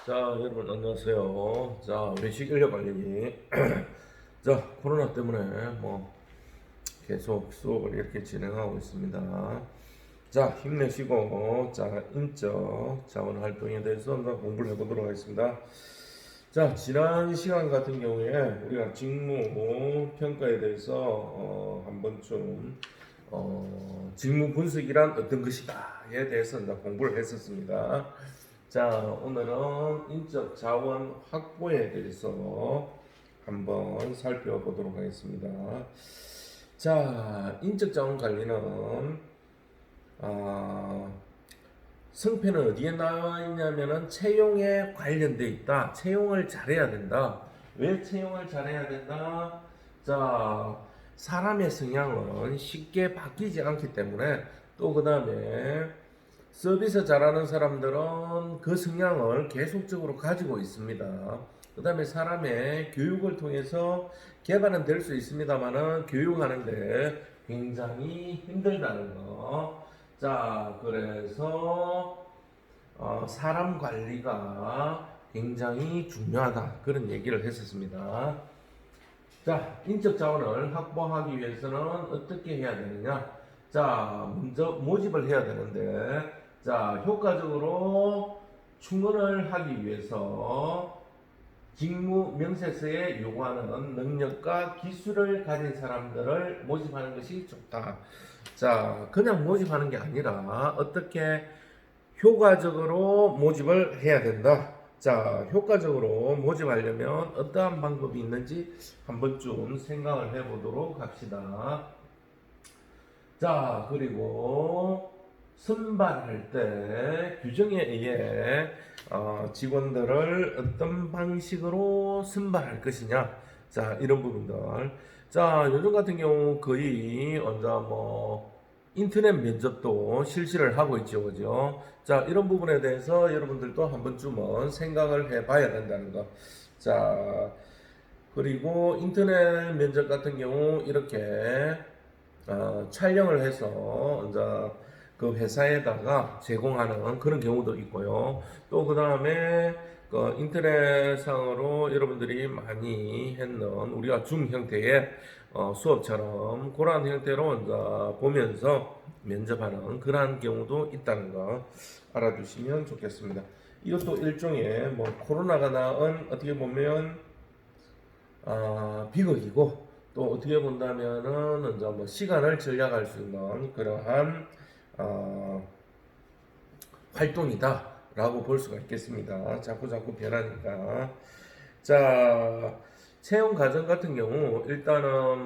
자, 여러분 안녕하세요. 자, 외식 인력 관리. 자, 코로나 때문에 계속 수업을 이렇게 진행하고 있습니다. 자, 힘내시고, 자, 인적 자원 활동에 대해서 한번 공부를 해보도록 하겠습니다. 자, 지난 시간 같은 경우에 우리가 직무 평가에 대해서 한번 좀 직무 분석이란 어떤 것이다에 대해서 이제 공부를 했었습니다. 자, 오늘은 인적 자원 확보에 대해서 한번 살펴보도록 하겠습니다. 자, 인적 자원 관리는 승패는 어디에 나와 있냐면은 채용에 관련돼 있다. 채용을 잘해야 된다. 왜 채용을 잘해야 된다? 자, 사람의 성향은 쉽게 바뀌지 않기 때문에, 또 그 다음에 서비스 잘하는 사람들은 그 성향을 계속적으로 가지고 있습니다. 그 다음에 사람의 교육을 통해서 개발은 될 수 있습니다만은 교육하는데 굉장히 힘들다는 거. 자, 그래서 사람 관리가 굉장히 중요하다, 그런 얘기를 했었습니다. 자, 인적 자원을 확보하기 위해서는 어떻게 해야 되느냐? 자, 먼저 모집을 해야 되는데, 자, 효과적으로 충원을 하기 위해서 직무 명세서에 요구하는 능력과 기술을 가진 사람들을 모집하는 것이 좋다. 자, 그냥 모집하는 게 아니라 어떻게 효과적으로 모집을 해야 된다. 자, 효과적으로 모집하려면 어떠한 방법이 있는지 한번 좀 생각을 해보도록 합시다. 자, 그리고 선발할 때 규정에 의해 직원들을 어떤 방식으로 선발할 것이냐. 자, 이런 부분들. 자, 요즘 같은 경우 거의 인터넷 면접도 실시를 하고 있죠, 그죠? 자, 이런 부분에 대해서 여러분들도 한 번쯤은 생각을 해봐야 된다는 거. 자, 그리고 인터넷 면접 같은 경우 이렇게 촬영을 해서 이제 그 회사에다가 제공하는 그런 경우도 있고요. 또 그 다음에 그 인터넷상으로 여러분들이 많이 했는 우리가 줌 형태의 수업처럼 그러한 형태로 이제 보면서 면접하는 그러한 경우도 있다는 거 알아두시면 좋겠습니다. 이것도 일종의 코로나가 낳은 어떻게 보면 비극이고, 또 어떻게 본다면은 이제 시간을 절약할 수 있는 그러한 활동이다라고 볼 수가 있겠습니다. 자꾸 변하니까. 자, 채용 과정 같은 경우 일단은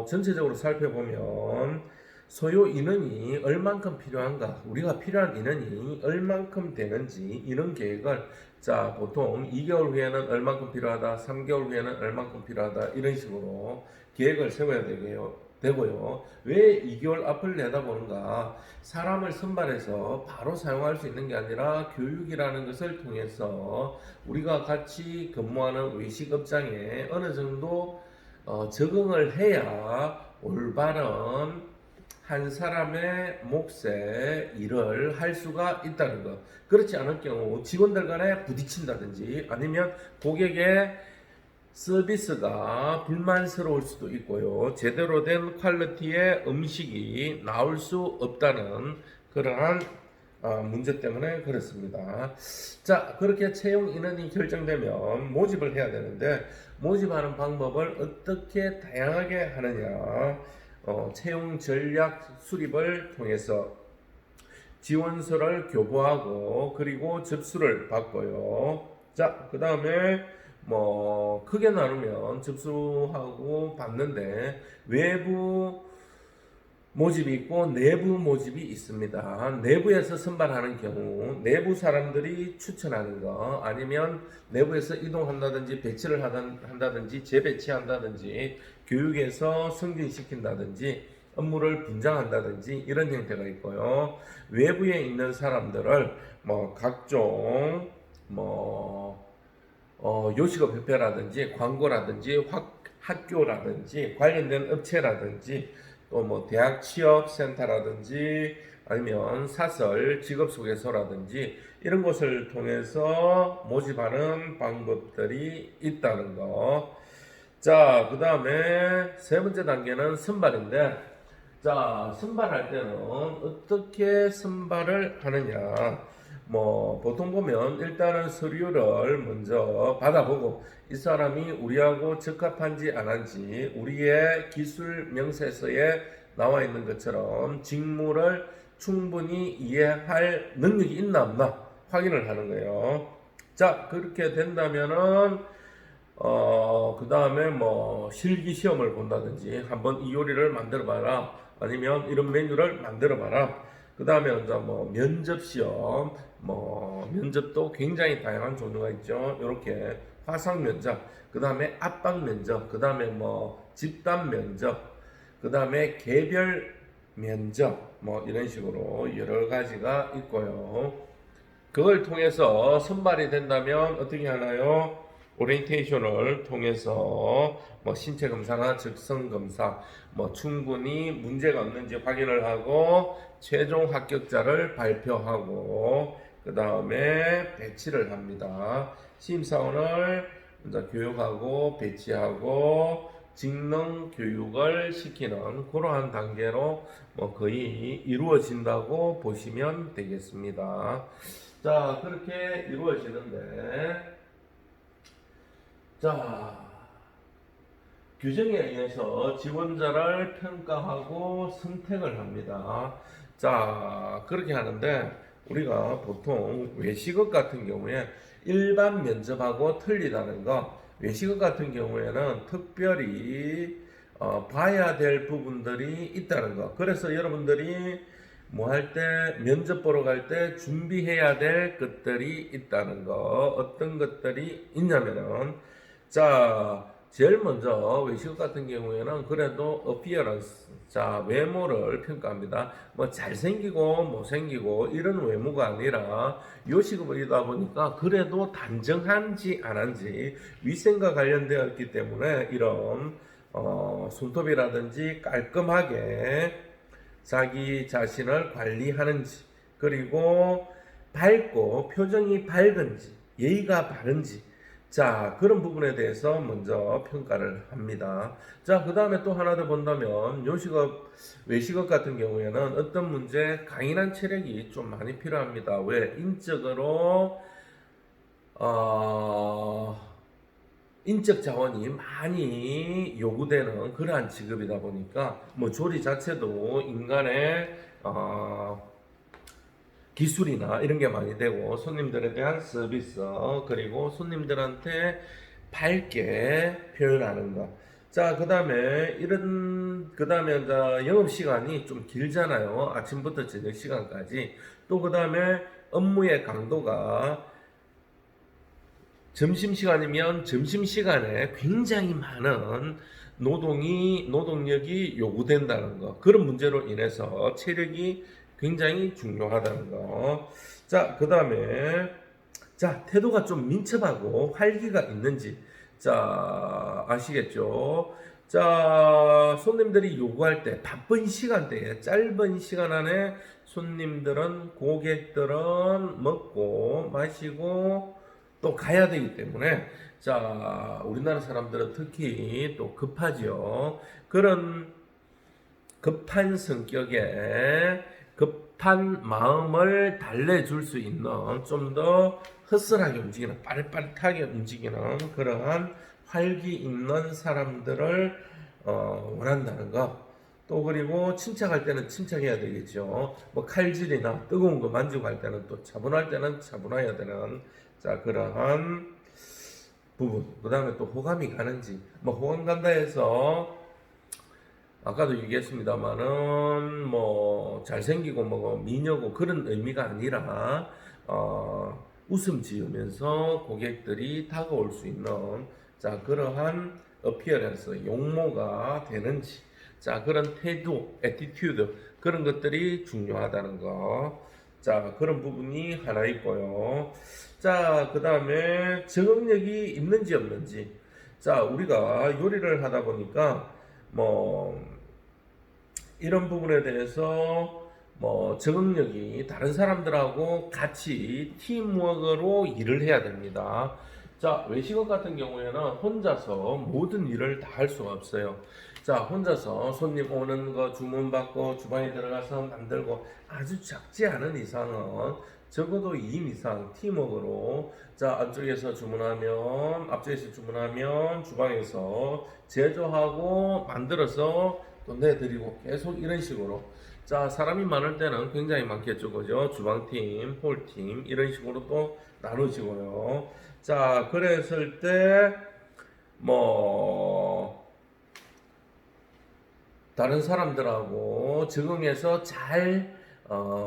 전체적으로 살펴보면 소요 인원이 얼만큼 필요한가, 우리가 필요한 인원이 얼만큼 되는지 이런 계획을, 자, 보통 2개월 후에는 얼만큼 필요하다, 3개월 후에는 얼만큼 필요하다, 이런 식으로 계획을 세워야 되고요. 왜 2개월 앞을 내다보는가? 사람을 선발해서 바로 사용할 수 있는 게 아니라 교육이라는 것을 통해서 우리가 같이 근무하는 외식업장에 어느 정도 적응을 해야 올바른 한 사람의 몫에 일을 할 수가 있다는 것. 그렇지 않을 경우 직원들 간에 부딪힌다든지 아니면 고객의 서비스가 불만스러울 수도 있고요. 제대로 된 퀄리티의 음식이 나올 수 없다는 그러한 문제 때문에 그렇습니다. 자, 그렇게 채용 인원이 결정되면 모집을 해야 되는데, 모집하는 방법을 어떻게 다양하게 하느냐. 채용 전략 수립을 통해서 지원서를 교부하고 그리고 접수를 받고요. 자, 그 다음에 크게 나누면 접수하고 받는데 외부 모집이 있고 내부 모집이 있습니다. 내부에서 선발하는 경우 내부 사람들이 추천하는 거, 아니면 내부에서 이동한다든지 배치를 한다든지 재배치한다든지 교육에서 승진시킨다든지 업무를 분장한다든지 이런 형태가 있고요. 외부에 있는 사람들을 각종 요식업 협회라든지 광고라든지 학교라든지 관련된 업체라든지 또 대학 취업센터라든지 아니면 사설, 직업소개서라든지 이런 것을 통해서 모집하는 방법들이 있다는 거. 자, 그 다음에 세 번째 단계는 선발인데, 자, 선발할 때는 어떻게 선발을 하느냐. 뭐, 보통 보면 일단은 서류를 먼저 받아보고, 이 사람이 우리하고 적합한지 안 한지, 우리의 기술 명세서에 나와 있는 것처럼 직무를 충분히 이해할 능력이 있나 없나 확인을 하는 거예요. 자, 그렇게 된다면은 그 다음에 뭐 실기 시험을 본다든지 한번 이 요리를 만들어 봐라, 아니면 이런 메뉴를 만들어 봐라. 그 다음에 이제 뭐 면접 시험, 뭐 면접도 굉장히 다양한 종류가 있죠. 이렇게 화상 면접, 그 다음에 압박 면접, 그 다음에 뭐 집단 면접, 그 다음에 개별 면접, 뭐 이런 식으로 여러 가지가 있고요. 그걸 통해서 선발이 된다면 어떻게 하나요? 오리엔테이션을 통해서 뭐 신체 검사나 적성 검사, 뭐 충분히 문제가 없는지 확인을 하고 최종 합격자를 발표하고 그 다음에 배치를 합니다. 심사원을 먼저 교육하고 배치하고 직능 교육을 시키는 그러한 단계로 뭐 거의 이루어진다고 보시면 되겠습니다. 자, 그렇게 이루어지는데, 자, 규정에 의해서 지원자를 평가하고 선택을 합니다. 자, 그렇게 하는데 우리가 보통 외식업 같은 경우에 일반 면접하고 틀리다는 거, 외식업 같은 경우에는 특별히 봐야 될 부분들이 있다는 거. 그래서 여러분들이 뭐 할 때, 면접 보러 갈 때 준비해야 될 것들이 있다는 거. 어떤 것들이 있냐면은, 자, 제일 먼저 외식업 같은 경우에는 그래도 appearance, 자, 외모를 평가합니다. 뭐 잘생기고 못생기고 이런 외모가 아니라 요식업이다 보니까 그래도 단정한지 안 한지 위생과 관련되어 있기 때문에 이런 손톱이라든지 깔끔하게 자기 자신을 관리하는지, 그리고 밝고 표정이 밝은지, 예의가 바른지, 자, 그런 부분에 대해서 먼저 평가를 합니다. 자, 그 다음에 또 하나 더 본다면 요식업, 외식업 같은 경우에는 어떤 문제, 강인한 체력이 좀 많이 필요합니다. 왜? 인적 자원이 많이 요구되는 그러한 직업이다 보니까 뭐 조리 자체도 인간의 기술이나 이런 게 많이 되고, 손님들에 대한 서비스, 그리고 손님들한테 밝게 표현하는 것. 자, 그 다음에 이제 영업 시간이 좀 길잖아요. 아침부터 저녁 시간까지. 또 그 다음에 업무의 강도가 점심시간이면 점심시간에 굉장히 많은 노동력이 요구된다는 거. 그런 문제로 인해서 체력이 굉장히 중요하다는 거. 자, 그 다음에, 자, 태도가 좀 민첩하고 활기가 있는지. 자, 아시겠죠? 자, 손님들이 요구할 때, 바쁜 시간대에, 짧은 시간 안에 고객들은 먹고 마시고 또 가야 되기 때문에, 자, 우리나라 사람들은 특히 또 급하죠. 그런 급한 성격에 급한 마음을 달래줄 수 있는, 좀 더 허슬하게 움직이는, 빠릿빠릿하게 움직이는 그러한 활기 있는 사람들을 원한다는 거. 또 그리고 침착할 때는 침착해야 되겠죠. 뭐 칼질이나 뜨거운 거 만지고 할 때는 또 차분할 때는 차분해야 되는, 자, 그러한 부분. 그 다음에 또 호감이 가는지, 뭐 호감 간다 해서 아까도 얘기했습니다만은 뭐 잘생기고 뭐 미녀고 그런 의미가 아니라 웃음 지으면서 고객들이 다가올 수 있는, 자, 그러한 어피어런스, 용모가 되는지, 자, 그런 태도, 애티튜드, 그런 것들이 중요하다는 거. 자, 그런 부분이 하나 있고요. 자, 그 다음에 적응력이 있는지 없는지. 자, 우리가 요리를 하다 보니까 뭐 이런 부분에 대해서 적응력이 다른 사람들하고 같이 팀워크로 일을 해야 됩니다. 자, 외식업 같은 경우에는 혼자서 모든 일을 다 할 수가 없어요. 자, 혼자서 손님 오는 거 주문 받고 주방에 들어가서 만들고 아주 작지 않은 이상은 적어도 2인 이상 팀워크로 자, 앞쪽에서 주문하면 주방에서 제조하고 만들어서 또 내드리고 계속 이런 식으로 자, 사람이 많을 때는 굉장히 많겠죠. 그죠? 주방팀, 홀팀, 이런 식으로 또 나누시고요. 자, 그랬을 때, 뭐, 다른 사람들하고 적응해서 잘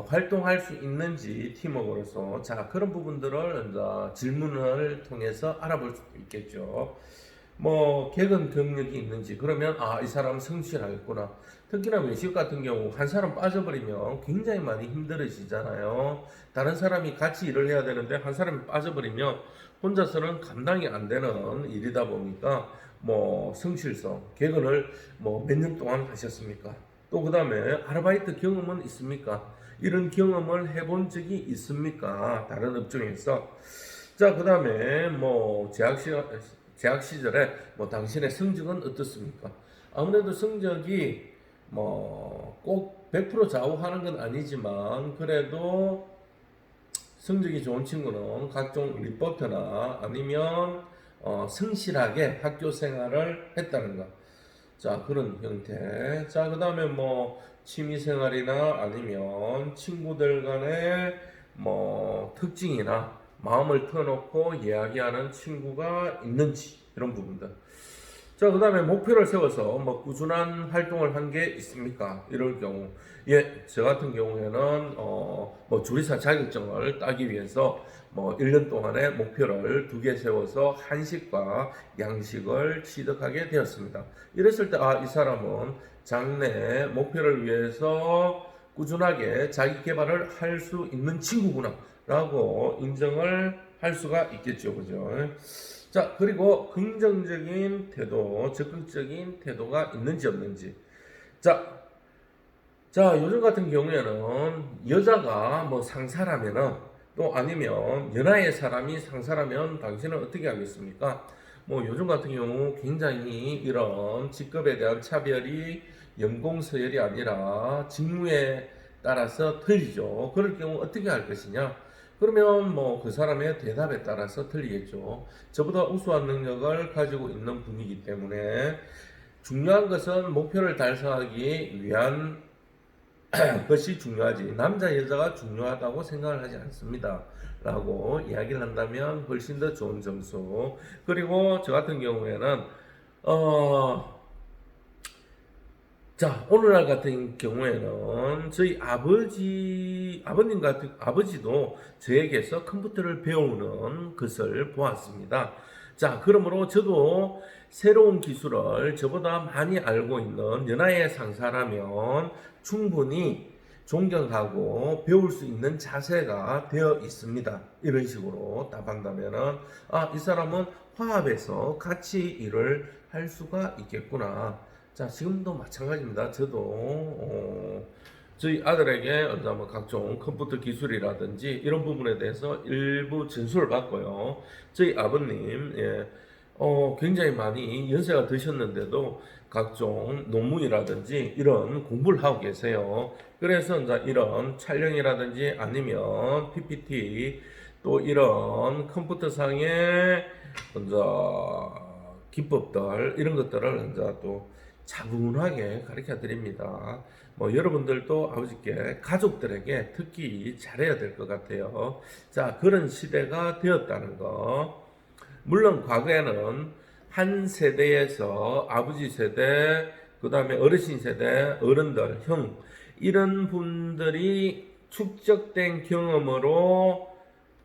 활동할 수 있는지 팀워크로서 자 그런 부분들을 이제 질문을 통해서 알아볼 수 있겠죠. 개근 경력이 있는지 그러면 이 사람은 성실하겠구나. 특히나 외식 같은 경우 한 사람 빠져버리면 굉장히 많이 힘들어지잖아요. 다른 사람이 같이 일을 해야 되는데 한 사람이 빠져버리면 혼자서는 감당이 안 되는 일이다 보니까 성실성, 개근을 몇 년 동안 하셨습니까? 또 그 다음에 아르바이트 경험은 있습니까? 이런 경험을 해본 적이 있습니까? 다른 업종에서. 자, 그 다음에 재학 시절에 당신의 성적은 어떻습니까? 아무래도 성적이 꼭 100% 좌우하는 건 아니지만 그래도 성적이 좋은 친구는 각종 리포트나 아니면 성실하게 학교 생활을 했다는 것. 자, 그런 형태. 자, 그 다음에 취미 생활이나 아니면 친구들 간의 특징이나 마음을 터놓고 이야기하는 친구가 있는지 이런 부분들. 자, 그 다음에 목표를 세워서 꾸준한 활동을 한 게 있습니까? 이럴 경우. 예, 저 같은 경우에는, 조리사 자격증을 따기 위해서 1년 동안의 목표를 2개 세워서 한식과 양식을 취득하게 되었습니다. 이랬을 때, 이 사람은 장래 목표를 위해서 꾸준하게 자기 개발을 할 수 있는 친구구나. 라고 인정을 할 수가 있겠죠. 그죠? 자, 그리고 긍정적인 태도, 적극적인 태도가 있는지 없는지. 자, 요즘 같은 경우에는 여자가 상사라면은 또 아니면 연하의 사람이 상사라면 당신은 어떻게 하겠습니까? 요즘 같은 경우 굉장히 이런 직급에 대한 차별이 연공 서열이 아니라 직무에 따라서 틀리죠. 그럴 경우 어떻게 할 것이냐? 그러면 그 사람의 대답에 따라서 틀리겠죠. 저보다 우수한 능력을 가지고 있는 분이기 때문에 중요한 것은 목표를 달성하기 위한 것이 중요하지 남자 여자가 중요하다고 생각을 하지 않습니다. 라고 이야기를 한다면 훨씬 더 좋은 점수. 그리고 저 같은 경우에는 자, 오늘날 같은 경우에는 저희 아버지도 저에게서 컴퓨터를 배우는 것을 보았습니다. 자, 그러므로 저도 새로운 기술을 저보다 많이 알고 있는 연하의 상사라면 충분히 존경하고 배울 수 있는 자세가 되어 있습니다. 이런 식으로 답한다면은, 이 사람은 화합해서 같이 일을 할 수가 있겠구나. 자, 지금도 마찬가지입니다. 저도 저희 아들에게 각종 컴퓨터 기술이라든지 이런 부분에 대해서 일부 전수를 받고요. 저희 아버님, 굉장히 많이 연세가 드셨는데도 각종 논문이라든지 이런 공부를 하고 계세요. 그래서 이제 이런 촬영이라든지 아니면 PPT 또 이런 컴퓨터상의 이제 기법들 이런 것들을 이제 또 차분하게 가르쳐 드립니다. 여러분들도 아버지께 가족들에게 특히 잘해야 될 것 같아요. 자, 그런 시대가 되었다는 거. 물론 과거에는 한 세대에서 아버지 세대, 그 다음에 어르신 세대, 어른들, 형 이런 분들이 축적된 경험으로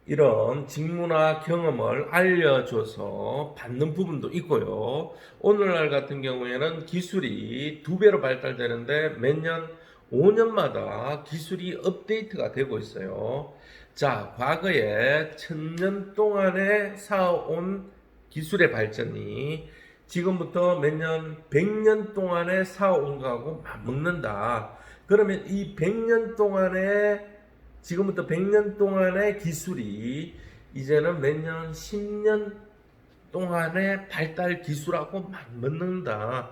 이런 직무나 경험을 알려줘서 받는 부분도 있고요. 오늘날 같은 경우에는 기술이 2배로 발달되는데 매년 5년마다 기술이 업데이트가 되고 있어요. 자, 과거에 1000년 동안에 쌓아온 기술의 발전이 지금부터 몇 년, 100년 동안에 쌓아온 거하고 맞먹는다. 그러면 이 100년 동안의, 지금부터 100년 동안의 기술이 이제는 몇 년, 10년 동안의 발달 기술하고 맞는다.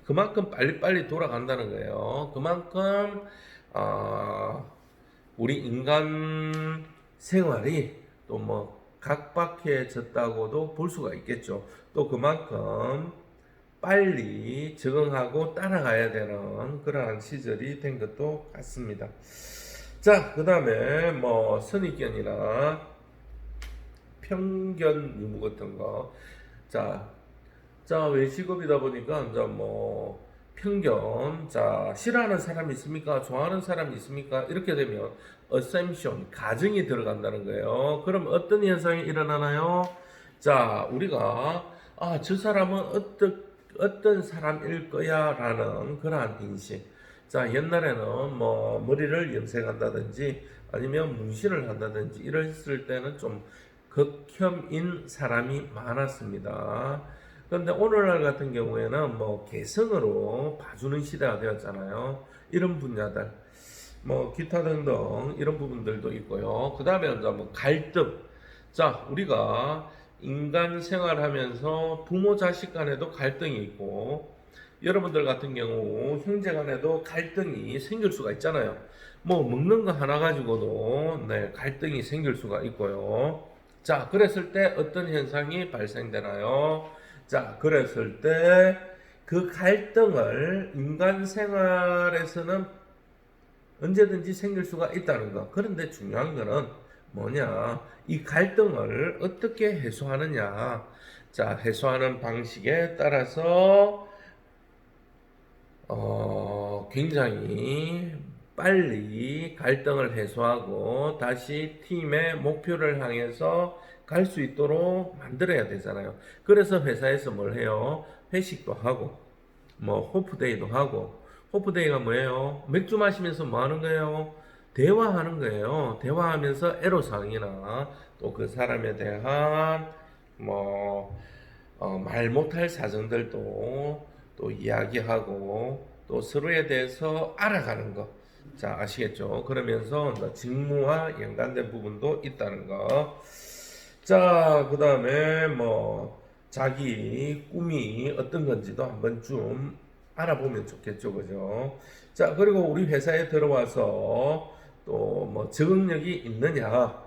그만큼 빨리빨리 돌아간다는 거예요. 그만큼 우리 인간 생활이 또 뭐 각박해졌다고도 볼 수가 있겠죠. 또 그만큼 빨리 적응하고 따라가야 되는 그러한 시절이 된 것도 같습니다. 자, 그 다음에 뭐 선입견이나 편견 유무 같은 거. 자, 외식업이다 보니까 이제 뭐 편견, 자, 싫어하는 사람이 있습니까? 좋아하는 사람이 있습니까? 이렇게 되면 assumption, 가정이 들어간다는 거예요. 그럼 어떤 현상이 일어나나요? 자, 우리가 저 사람은 어떤 사람일 거야 라는 그러한 인식. 자, 옛날에는 뭐 머리를 염색한다든지 아니면 문신을 한다든지 이랬을 때는 좀 극혐인 사람이 많았습니다. 그런데 오늘날 같은 경우에는 뭐 개성으로 봐주는 시대가 되었잖아요. 이런 분야들, 뭐 기타 등등 이런 부분들도 있고요. 그 다음에 이제 뭐 갈등. 자, 우리가 인간 생활하면서 부모 자식 간에도 갈등이 있고, 여러분들 같은 경우 형제 간에도 갈등이 생길 수가 있잖아요. 뭐 먹는 거 하나 가지고도 갈등이 생길 수가 있고요. 자, 그랬을 때 어떤 현상이 발생되나요? 자, 그랬을 때 그 갈등을 인간 생활에서는 언제든지 생길 수가 있다는 거. 그런데 중요한 거는 뭐냐? 이 갈등을 어떻게 해소하느냐? 자, 해소하는 방식에 따라서 굉장히 빨리 갈등을 해소하고 다시 팀의 목표를 향해서 갈 수 있도록 만들어야 되잖아요. 그래서 회사에서 뭘 해요? 회식도 하고, 뭐 호프데이도 하고. 호프데이가 뭐예요? 맥주 마시면서 뭐 하는 거예요? 대화하는 거예요. 대화하면서 애로사항이나 또 그 사람에 대한 뭐 말 못할 사정들도 또 이야기하고 또 서로에 대해서 알아가는 거. 자, 아시겠죠? 그러면서 직무와 연관된 부분도 있다는 거. 자, 그 다음에 뭐 자기 꿈이 어떤 건지도 한번 좀 알아보면 좋겠죠, 그죠? 자, 그리고 우리 회사에 들어와서 또 뭐 적응력이 있느냐?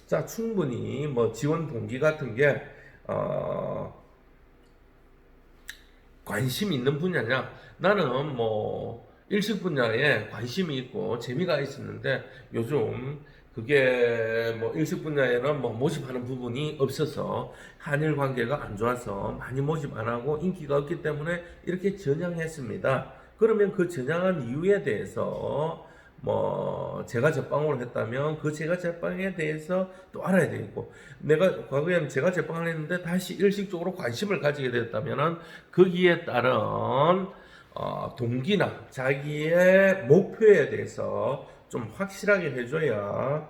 자, 충분히 뭐 지원 동기 같은 게 관심 있는 분야냐? 나는 뭐 일식 분야에 관심이 있고 재미가 있었는데 요즘 그게 뭐 일식 분야에는 뭐 모집하는 부분이 없어서 한일 관계가 안 좋아서 많이 모집 안 하고 인기가 없기 때문에 이렇게 전향했습니다. 그러면 그 전향한 이유에 대해서 뭐 제가 제빵을 했다면 그 제가 제빵에 대해서 또 알아야 되겠고, 내가 과거에는 제가 제빵을 했는데 다시 일식 쪽으로 관심을 가지게 됐다면은 거기에 따른 동기나 자기의 목표에 대해서 좀 확실하게 해줘야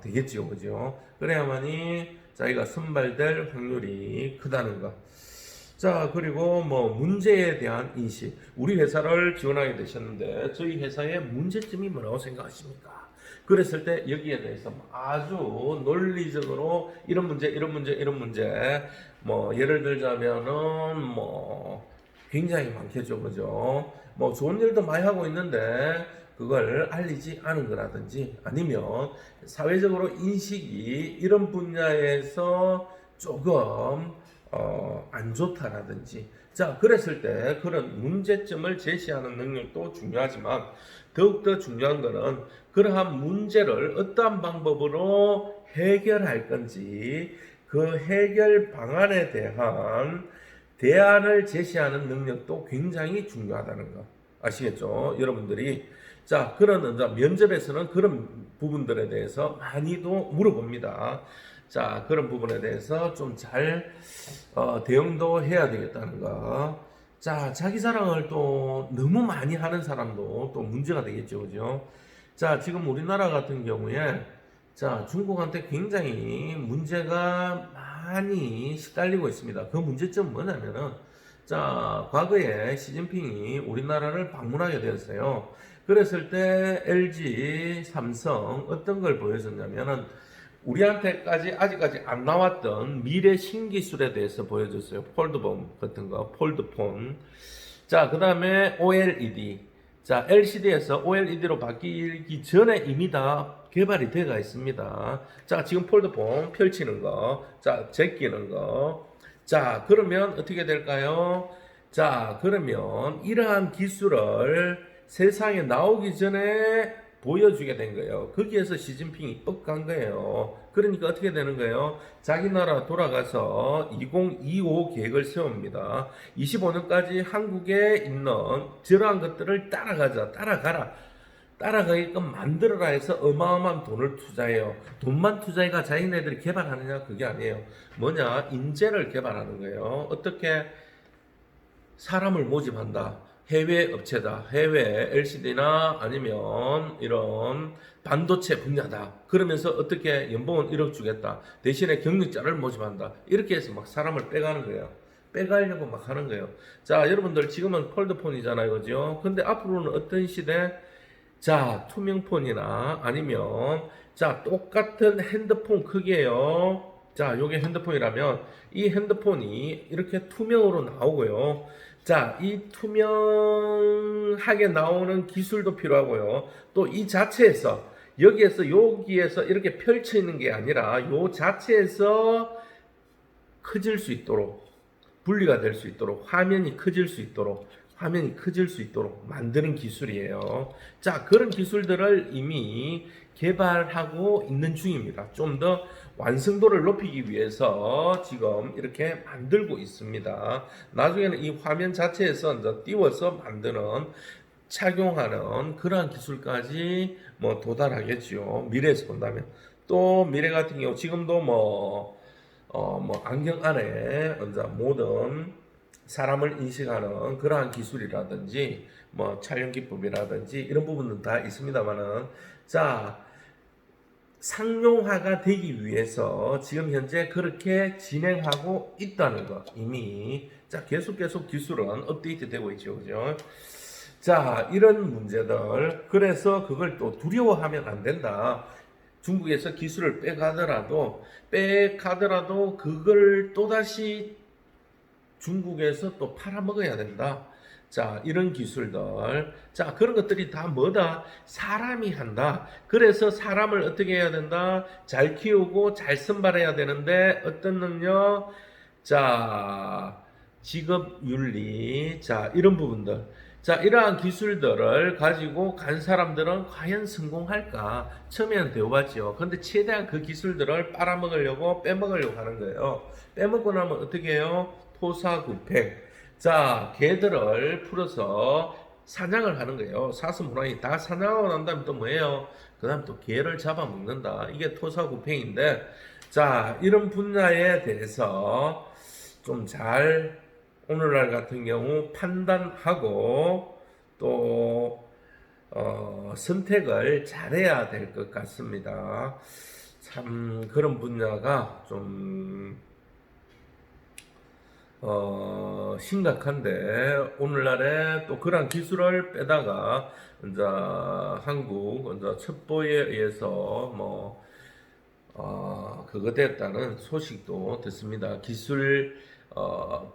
되겠지요, 그죠? 그래야만이 자기가 선발될 확률이 크다는 거. 자, 그리고 뭐 문제에 대한 인식. 우리 회사를 지원하게 되셨는데 저희 회사의 문제점이 뭐라고 생각하십니까? 그랬을 때 여기에 대해서 아주 논리적으로 이런 문제, 이런 문제, 이런 문제, 뭐 예를 들자면은 뭐 굉장히 많겠죠, 그죠? 뭐 좋은 일도 많이 하고 있는데 그걸 알리지 않은 거라든지, 아니면 사회적으로 인식이 이런 분야에서 조금 안 좋다라든지. 자, 그랬을 때 그런 문제점을 제시하는 능력도 중요하지만 더욱더 중요한 것은 그러한 문제를 어떠한 방법으로 해결할 건지 그 해결 방안에 대한 대안을 제시하는 능력도 굉장히 중요하다는 거 아시겠죠? 여러분들이. 자, 그런 면접에서는 그런 부분들에 대해서 많이도 물어봅니다. 자, 그런 부분에 대해서 좀 잘 대응도 해야 되겠다는 거. 자, 자기 자랑을 또 너무 많이 하는 사람도 또 문제가 되겠죠, 그죠? 자, 지금 우리나라 같은 경우에 자, 중국한테 굉장히 문제가 많이 시달리고 있습니다. 그 문제점은 뭐냐면은, 자, 과거에 시진핑이 우리나라를 방문하게 되었어요. 그랬을 때 LG, 삼성 어떤 걸 보여줬냐면은 우리한테까지 아직까지 안 나왔던 미래 신기술에 대해서 보여줬어요. 폴드폰 같은 거, 폴드폰. 자, 그 다음에 OLED. 자, LCD에서 OLED로 바뀌기 전에 이미 다 개발이 되어 있습니다. 자, 지금 폴드폰 펼치는 거, 자, 제끼는 거. 자, 그러면 어떻게 될까요? 자, 그러면 이러한 기술을 세상에 나오기 전에 보여주게 된 거예요. 거기에서 시진핑이 뻑간 거예요. 그러니까 어떻게 되는 거예요? 자기 나라 돌아가서 2025 계획을 세웁니다. 25년까지 한국에 있는 저러한 것들을 따라가라. 따라가게끔 만들어라 해서 어마어마한 돈을 투자해요. 돈만 투자해가 자기네들이 개발하느냐? 그게 아니에요. 뭐냐? 인재를 개발하는 거예요. 어떻게? 사람을 모집한다. 해외 업체다. 해외 LCD나 아니면 이런 반도체 분야다. 그러면서 어떻게 연봉은 1억 주겠다. 대신에 경력자를 모집한다. 이렇게 해서 막 사람을 빼가는 거예요. 빼가려고 막 하는 거예요. 자, 여러분들 지금은 폴드폰이잖아요. 그죠? 근데 앞으로는 어떤 시대? 자, 투명폰이나 아니면 자, 똑같은 핸드폰 크기예요. 자, 요게 핸드폰이라면 이 핸드폰이 이렇게 투명으로 나오고요. 자, 이 투명하게 나오는 기술도 필요하고요. 또 이 자체에서 여기에서 이렇게 펼쳐 있는 게 아니라 요 자체에서 커질 수 있도록 분리가 될 수 있도록 화면이 커질 수 있도록 만드는 기술이에요. 자, 그런 기술들을 이미 개발하고 있는 중입니다. 좀 더 완성도를 높이기 위해서 지금 이렇게 만들고 있습니다. 나중에는 이 화면 자체에서 이제 띄워서 만드는 착용하는 그러한 기술까지 뭐 도달하겠죠. 미래에서 본다면. 또 미래 같은 경우 지금도 안경 안에 이제 모든 사람을 인식하는 그러한 기술이라든지 뭐 촬영 기법이라든지 이런 부분은 다 있습니다만은 자, 상용화가 되기 위해서 지금 현재 그렇게 진행하고 있다는 거 이미 자 계속 기술은 업데이트 되고 있죠. 그죠? 자, 이런 문제들 그래서 그걸 또 두려워하면 안 된다. 중국에서 기술을 빼가더라도 그걸 또다시 중국에서 또 팔아먹어야 된다. 자, 이런 기술들. 자, 그런 것들이 다 뭐다? 사람이 한다. 그래서 사람을 어떻게 해야 된다? 잘 키우고 잘 선발해야 되는데 어떤 능력? 자, 직업윤리. 자, 이런 부분들. 자, 이러한 기술들을 가지고 간 사람들은 과연 성공할까? 처음에는 배워봤죠. 근데 최대한 그 기술들을 빨아먹으려고 빼먹으려고 하는 거예요. 빼먹고 나면 어떻게 해요? 토사구팽. 자, 개들을 풀어서 사냥을 하는 거예요. 사슴호랑이 다 사냥하고 난 다음에 또 뭐예요? 그 다음 또 개를 잡아먹는다. 이게 토사구팽인데, 자, 이런 분야에 대해서 좀 잘 오늘날 같은 경우 판단하고 또 선택을 잘해야 될 것 같습니다. 참 그런 분야가 좀 심각한데 오늘날에 또 그런 기술을 빼다가 이제 한국 이제 첩보에 의해서 그거 됐다는 소식도 듣습니다. 기술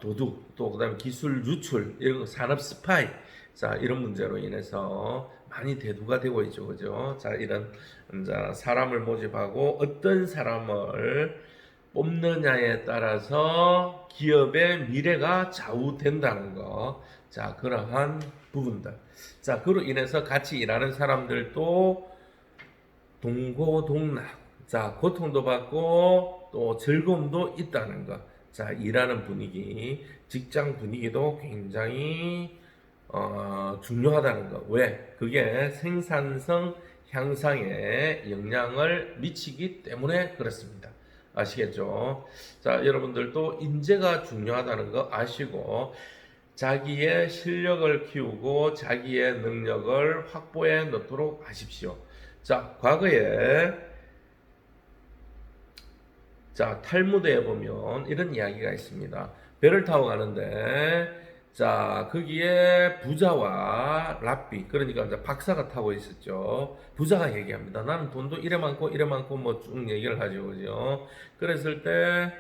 도둑 또 그다음에 기술 유출 이런 산업 스파이 자 이런 문제로 인해서 많이 대두가 되고 있죠, 그죠? 자 이런 이제 사람을 모집하고 어떤 사람을 뽑느냐에 따라서 기업의 미래가 좌우된다는 거. 자, 그러한 부분들. 자, 그로 인해서 같이 일하는 사람들도 동고동락. 자, 고통도 받고 또 즐거움도 있다는 거. 자, 일하는 분위기, 직장 분위기도 굉장히 중요하다는 거. 왜? 그게 생산성 향상에 영향을 미치기 때문에 그렇습니다. 아시겠죠? 자, 여러분들도 인재가 중요하다는 거 아시고 자기의 실력을 키우고 자기의 능력을 확보해 놓도록 하십시오. 자, 과거에 자, 탈무드에 보면 이런 이야기가 있습니다. 배를 타고 가는데 자, 거기에 부자와 랍비, 그러니까 이제 박사가 타고 있었죠. 부자가 얘기합니다. 나는 돈도 이래 많고 뭐 쭉 얘기를 하죠, 그죠? 그랬을 때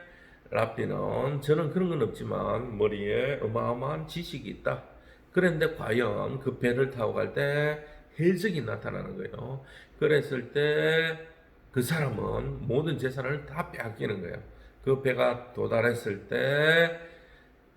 랍비는 저는 그런 건 없지만 머리에 어마어마한 지식이 있다. 그런데 과연 그 배를 타고 갈 때 해적이 나타나는 거예요. 그랬을 때 그 사람은 모든 재산을 다 빼앗기는 거예요. 그 배가 도달했을 때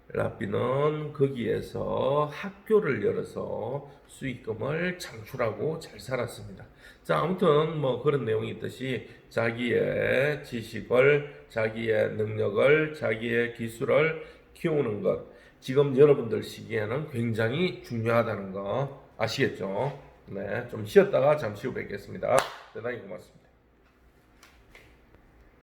랍비는 거기에서 학교를 열어서 수익금을 창출하고 잘 살았습니다. 자, 아무튼 뭐 그런 내용이 있듯이 자기의 지식을, 자기의 능력을, 자기의 기술을 키우는 것, 지금 여러분들 시기에는 굉장히 중요하다는 거 아시겠죠? 네, 좀 쉬었다가 잠시 후 뵙겠습니다. 대단히 고맙습니다.